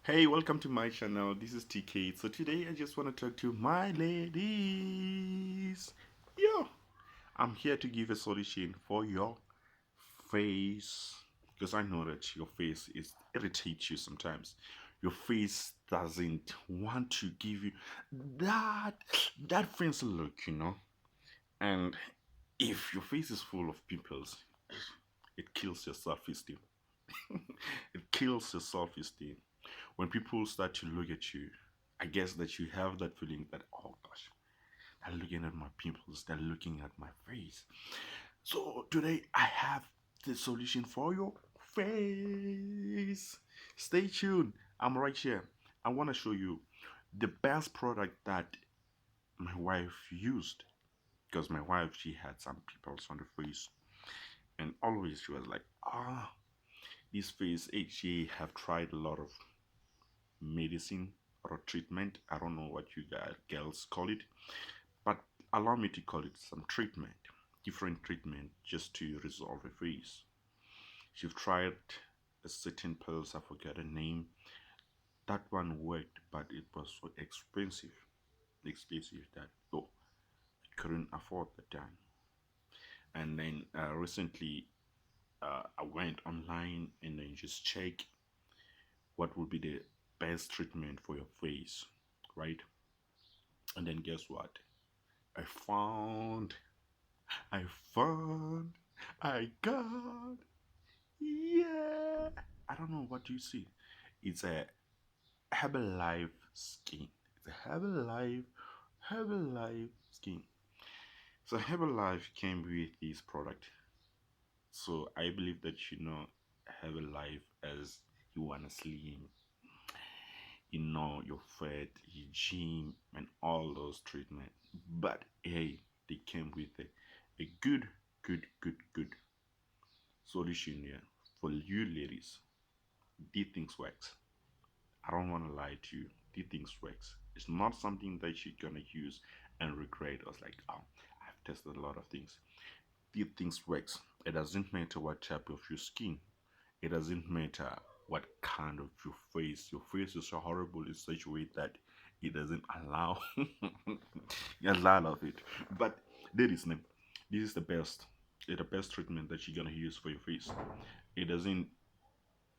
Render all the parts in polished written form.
Hey, welcome to my channel. This is TK. So today I just want to talk to my ladies. Yo, I'm here to give a solution for your face because I know that your face is irritates you sometimes. Your face doesn't want to give you that that fancy look. And if your face is full of pimples, it kills your self-esteem. It kills your self-esteem. When people start to look at you, I guess that you have that feeling that, oh gosh, they're looking at my pimples, they're looking at my face. So today I have the solution for your face. Stay tuned. I'm right here. I want to show you the best product that my wife used because my wife, she had some pimples on the face, and always she was like, this face, she have tried a lot of medicine or treatment. I don't know what you guys girls call it, but allow me to call it some treatment, different treatment just to resolve a face. You've tried a certain pills, I forget the name. That one worked, but it was so expensive that I couldn't afford the time. And then recently, I went online and then just check what would be the best treatment for your face, right? And then guess what? I found, I found, I got, yeah. I don't know what you see. It's a Herbalife skin. It's a Herbalife skin. So Herbalife came with this product. So I believe that Herbalife as you wanna slim, your fat, your gym, and all those treatment. But hey, they came with a good solution here for you ladies. These things works. I don't want to lie to you. These things works. It's not something that you're gonna use and regret. I was like, oh, I've tested a lot of things. These things works. It doesn't matter what type of your skin. It doesn't matter what kind of your face. Your face is so horrible in such a way that it doesn't allow a lot of it. But ladies, this is the best. It's the best treatment that you're gonna use for your face. It doesn't.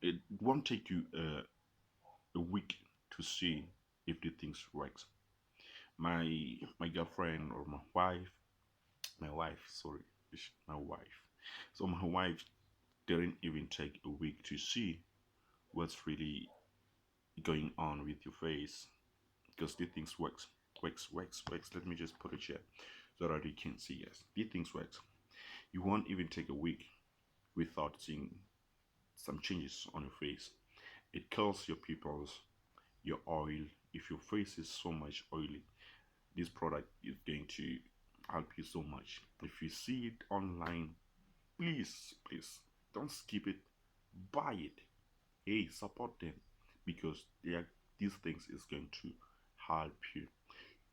It won't take you a week to see if the things works. My girlfriend or my wife, sorry, my wife. So my wife didn't even take a week to see what's really going on with your face because the things works. Let me just put it here so that you can see. Yes, the things works. You won't even take a week without seeing some changes on your face. It kills your pimples, your oil. If your face is so much oily, this product is going to help you so much. If you see it online, please don't skip it. Buy it. Hey, support them because these things is going to help you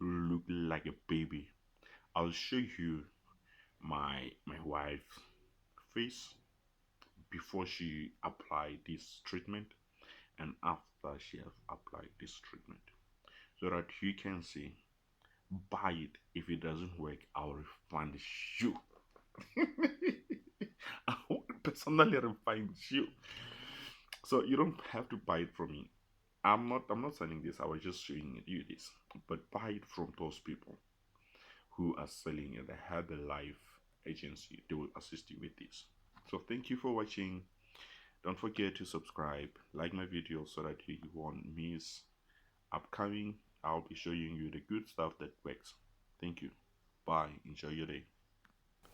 look like a baby. I'll show you my wife's face before she applied this treatment and after she has applied this treatment so that you can see. Buy it. If it doesn't work, I'll refund you. I will personally refund you. So you don't have to buy it from me. I'm not selling this. I was just showing you this. But buy it from those people who are selling at the Herbalife agency. They will assist you with this. So thank you for watching. Don't forget to subscribe, like my video so that you won't miss upcoming. I'll be showing you the good stuff that works. Thank you. Bye. Enjoy your day.